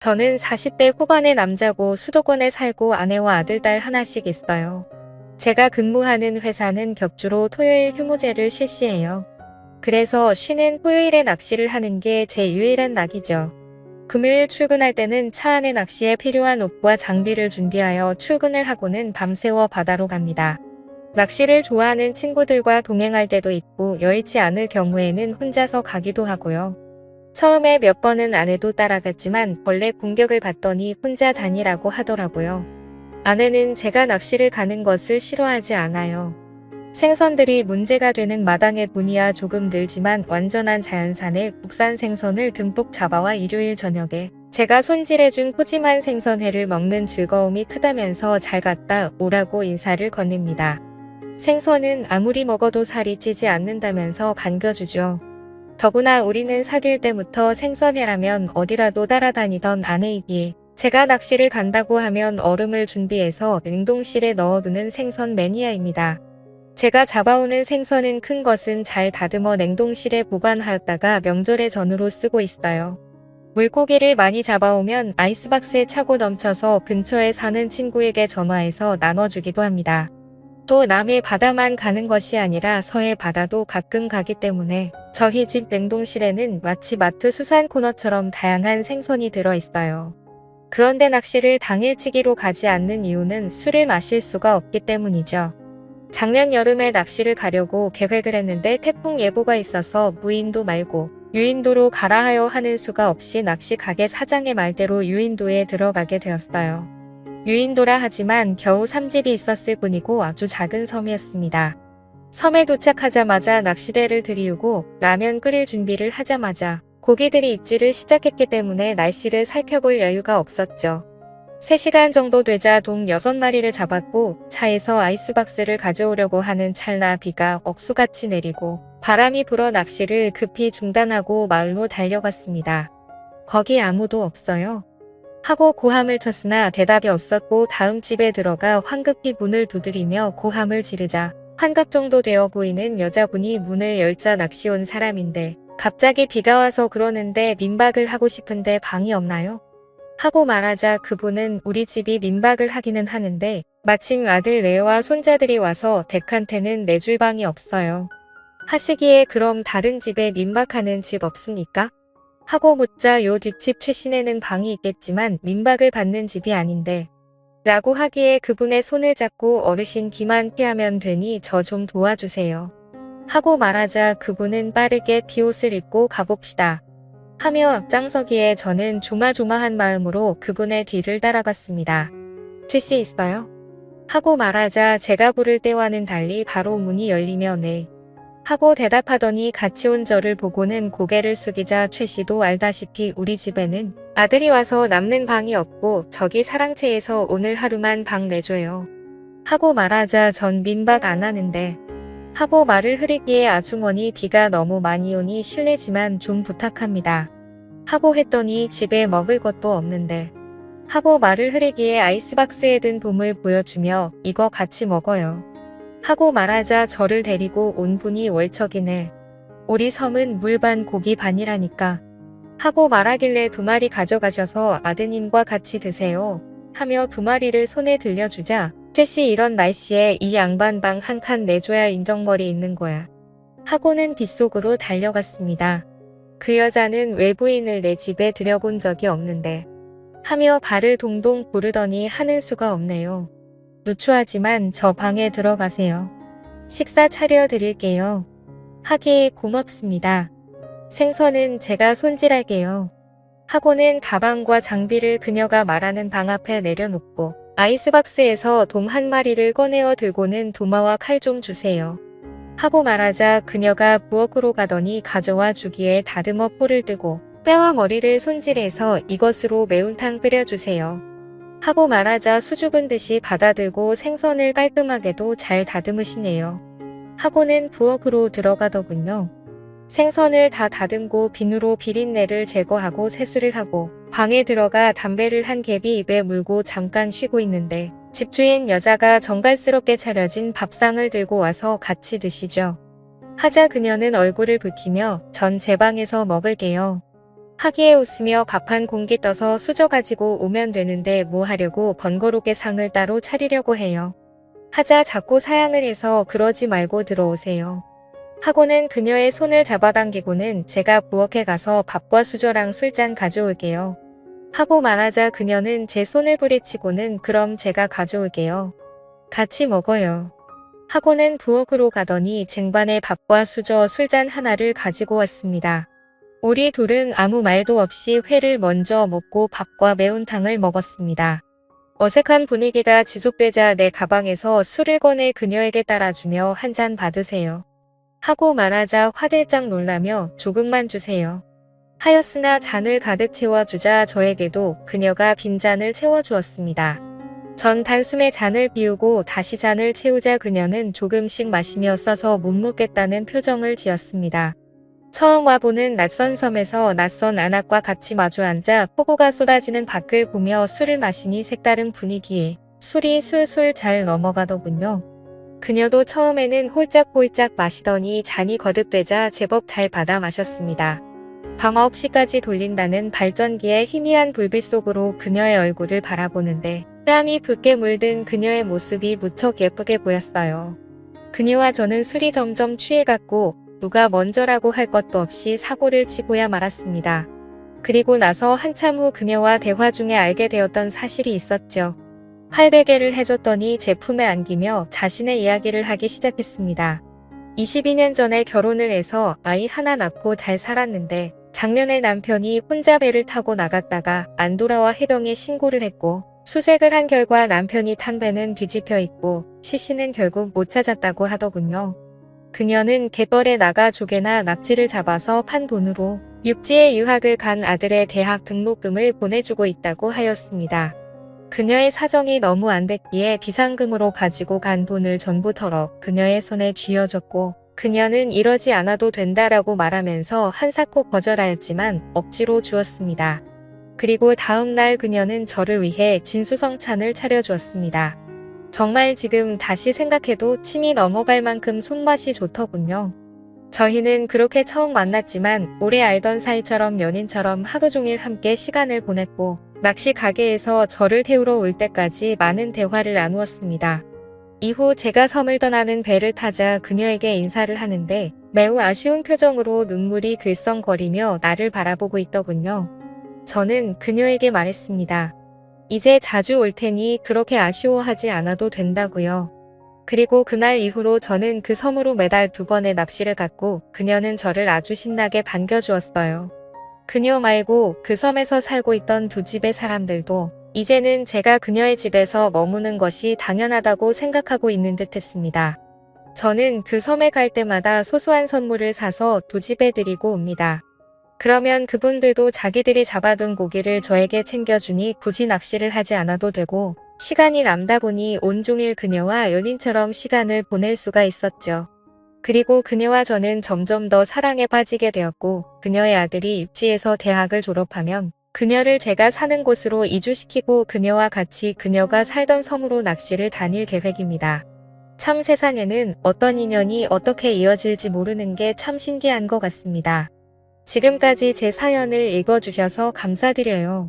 저는 40대 후반의 남자고 수도권에 살고 아내와 아들, 딸 하나씩 있어요. 제가 근무하는 회사는 격주로 토요일 휴무제를 실시해요. 그래서 쉬는 토요일에 낚시를 하는 게 제 유일한 낙이죠. 금요일 출근할 때는 차 안에 낚시에 필요한 옷과 장비를 준비하여 출근을 하고는 밤새워 바다로 갑니다. 낚시를 좋아하는 친구들과 동행할 때도 있고 여의치 않을 경우에는 혼자서 가기도 하고요. 처음에 몇 번은 아내도 따라갔지만 벌레 공격을 받더니 혼자 다니라고 하더라고요. 아내는 제가 낚시를 가는 것을 싫어하지 않아요. 생선들이 문제가 되는 마당에 돈이야 조금 늘지만 완전한 자연산의 국산 생선을 듬뿍 잡아와 일요일 저녁에 제가 손질해준 푸짐한 생선회를 먹는 즐거움이 크다면서 잘 갔다 오라고 인사를 건넵니다. 생선은 아무리 먹어도 살이 찌지 않는다면서 반겨주죠. 더구나 우리는 사귈 때부터 생선회라면 어디라도 따라다니던 아내이기에 제가 낚시를 간다고 하면 얼음을 준비해서 냉동실에 넣어두는 생선 매니아입니다. 제가 잡아오는 생선은 큰 것은 잘 다듬어 냉동실에 보관하였다가 명절에 전으로 쓰고 있어요. 물고기를 많이 잡아오면 아이스박스에 차고 넘쳐서 근처에 사는 친구에게 전화해서 나눠주기도 합니다. 또 남해 바다만 가는 것이 아니라 서해 바다도 가끔 가기 때문에 저희 집 냉동실에는 마치 마트 수산 코너처럼 다양한 생선이 들어있어요. 그런데 낚시를 당일치기로 가지 않는 이유는 술을 마실 수가 없기 때문이죠. 작년 여름에 낚시를 가려고 계획을 했는데 태풍 예보가 있어서 무인도 말고 유인도로 가라 하여 하는 수가 없이 낚시 가게 사장의 말대로 유인도에 들어가게 되었어요. 유인도라 하지만 겨우 3집이 있었을 뿐이고 아주 작은 섬이었습니다. 섬에 도착하자마자 낚시대를 들이우고 라면 끓일 준비를 하자마자 고기들이 입질을 시작했기 때문에 날씨를 살펴볼 여유가 없었죠. 3시간 정도 되자 돔 6마리를 잡았고 차에서 아이스박스를 가져오려고 하는 찰나 비가 억수같이 내리고 바람이 불어 낚시를 급히 중단하고 마을로 달려갔습니다. 거기 아무도 없어요. 하고 고함을 쳤으나 대답이 없었고 다음 집에 들어가 황급히 문을 두드리며 고함을 지르자 환갑 정도 되어 보이는 여자분이 문을 열자 낚시 온 사람인데 갑자기 비가 와서 그러는데 민박을 하고 싶은데 방이 없나요? 하고 말하자 그분은 우리 집이 민박을 하기는 하는데 마침 아들 레오와 손자들이 와서 댁한테는 내줄 방이 없어요. 하시기에 그럼 다른 집에 민박하는 집 없습니까? 하고 묻자 요 뒷집 최신에는 방이 있겠지만 민박을 받는 집이 아닌데 라고 하기에 그분의 손을 잡고 어르신 기만 피하면 되니 저 좀 도와주세요. 하고 말하자 그분은 빠르게 비옷을 입고 가봅시다. 하며 앞장서기에 저는 조마조마한 마음으로 그분의 뒤를 따라갔습니다. 최씨 있어요? 하고 말하자 제가 부를 때와는 달리 바로 문이 열리며 네. 하고 대답하더니 같이 온 저를 보고는 고개를 숙이자 최씨도 알다시피 우리 집에는 아들이 와서 남는 방이 없고 저기 사랑채에서 오늘 하루만 방 내줘요. 하고 말하자 전 민박 안 하는데. 하고 말을 흐리기에 아주머니 비가 너무 많이 오니 실례지만 좀 부탁합니다. 하고 했더니 집에 먹을 것도 없는데. 하고 말을 흐리기에 아이스박스에 든 돔을 보여주며 이거 같이 먹어요. 하고 말하자 저를 데리고 온 분이 월척이네. 우리 섬은 물 반 고기 반이라니까. 하고 말하길래 2마리 가져가셔서 아드님과 같이 드세요. 하며 2마리를 손에 들려주자 최씨 이런 날씨에 이 양반방 한 칸 내줘야 인정머리 있는 거야. 하고는 빗속으로 달려갔습니다. 그 여자는 외부인을 내 집에 들여본 적이 없는데 하며 발을 동동 구르더니 하는 수가 없네요. 누추하지만 저 방에 들어가세요. 식사 차려드릴게요. 하기에 고맙습니다. 생선은 제가 손질할게요. 하고는 가방과 장비를 그녀가 말하는 방 앞에 내려놓고 아이스박스에서 돔 1마리를 꺼내어 들고는 도마와 칼 좀 주세요. 하고 말하자 그녀가 부엌으로 가더니 가져와 주기에 다듬어 포를 뜨고 뼈와 머리를 손질해서 이것으로 매운탕 끓여주세요. 하고 말하자 수줍은 듯이 받아들고 생선을 깔끔하게도 잘 다듬으시네요. 하고는 부엌으로 들어가더군요. 생선을 다 다듬고 비누로 비린내를 제거하고 세수를 하고 방에 들어가 담배를 한 갭이 입에 물고 잠깐 쉬고 있는데 집주인 여자가 정갈스럽게 차려진 밥상을 들고 와서 같이 드시죠. 하자 그녀는 얼굴을 붉히며 전 제 방에서 먹을게요. 하기에 웃으며 밥 한 공기 떠서 수저 가지고 오면 되는데 뭐 하려고 번거롭게 상을 따로 차리려고 해요. 하자 자꾸 사양을 해서 그러지 말고 들어오세요. 하고는 그녀의 손을 잡아당기고는 제가 부엌에 가서 밥과 수저랑 술잔 가져올게요. 하고 말하자 그녀는 제 손을 부리치고는 그럼 제가 가져올게요. 같이 먹어요. 하고는 부엌으로 가더니 쟁반에 밥과 수저, 술잔 하나를 가지고 왔습니다. 우리 둘은 아무 말도 없이 회를 먼저 먹고 밥과 매운탕을 먹었습니다. 어색한 분위기가 지속되자 내 가방에서 술을 꺼내 그녀에게 따라주며 한 잔 받으세요. 하고 말하자 화들짝 놀라며 조금만 주세요. 하였으나 잔을 가득 채워주자 저에게도 그녀가 빈잔을 채워주었습니다. 전 단숨에 잔을 비우고 다시 잔을 채우자 그녀는 조금씩 마시며 써서 못 먹겠다는 표정을 지었습니다. 처음 와보는 낯선 섬에서 낯선 안악과 같이 마주 앉아 폭우가 쏟아지는 밖을 보며 술을 마시니 색다른 분위기에 술이 술술 잘 넘어가더군요. 그녀도 처음에는 홀짝홀짝 마시더니 잔이 거듭되자 제법 잘 받아 마셨습니다. 밤 9시까지 돌린다는 발전기의 희미한 불빛 속으로 그녀의 얼굴을 바라보는데 땀이 붓게 물든 그녀의 모습이 무척 예쁘게 보였어요. 그녀와 저는 술이 점점 취해갔고 누가 먼저라고 할 것도 없이 사고를 치고야 말았습니다. 그리고 나서 한참 후 그녀와 대화 중에 알게 되었던 사실이 있었죠. 팔베개를 해줬더니 제 품에 안기며 자신의 이야기를 하기 시작했습니다. 22년 전에 결혼을 해서 아이 하나 낳고 잘 살았는데 작년에 남편이 혼자 배를 타고 나갔다가 안 돌아와 해경에 신고를 했고 수색을 한 결과 남편이 탄 배는 뒤집혀 있고 시신은 결국 못 찾았다고 하더군요. 그녀는 갯벌에 나가 조개나 낙지를 잡아서 판 돈으로 육지에 유학을 간 아들의 대학 등록금을 보내주고 있다고 하였습니다. 그녀의 사정이 너무 안 됐기에 비상금으로 가지고 간 돈을 전부 털어 그녀의 손에 쥐어줬고 그녀는 이러지 않아도 된다라고 말하면서 한사코 거절하였지만 억지로 주었습니다. 그리고 다음 날 그녀는 저를 위해 진수성찬을 차려주었습니다. 정말 지금 다시 생각해도 침이 넘어갈 만큼 손맛이 좋더군요. 저희는 그렇게 처음 만났지만 오래 알던 사이처럼 연인처럼 하루 종일 함께 시간을 보냈고 낚시 가게에서 저를 태우러 올 때까지 많은 대화를 나누었습니다. 이후 제가 섬을 떠나는 배를 타자 그녀에게 인사를 하는데 매우 아쉬운 표정으로 눈물이 글썽거리며 나를 바라보고 있더군요. 저는 그녀에게 말했습니다. 이제 자주 올 테니 그렇게 아쉬워하지 않아도 된다고요. 그리고 그날 이후로 저는 그 섬으로 매달 2번의 낚시를 갔고 그녀는 저를 아주 신나게 반겨주었어요. 그녀 말고 그 섬에서 살고 있던 두 집의 사람들도 이제는 제가 그녀의 집에서 머무는 것이 당연하다고 생각하고 있는 듯 했습니다. 저는 그 섬에 갈 때마다 소소한 선물을 사서 두 집에 드리고 옵니다. 그러면 그분들도 자기들이 잡아둔 고기를 저에게 챙겨주니 굳이 낚시를 하지 않아도 되고 시간이 남다 보니 온종일 그녀와 연인처럼 시간을 보낼 수가 있었죠. 그리고 그녀와 저는 점점 더 사랑에 빠지게 되었고 그녀의 아들이 육지에서 대학을 졸업하면 그녀를 제가 사는 곳으로 이주시키고 그녀와 같이 그녀가 살던 섬으로 낚시를 다닐 계획입니다. 참 세상에는 어떤 인연이 어떻게 이어질지 모르는 게 참 신기한 것 같습니다. 지금까지 제 사연을 읽어주셔서 감사드려요.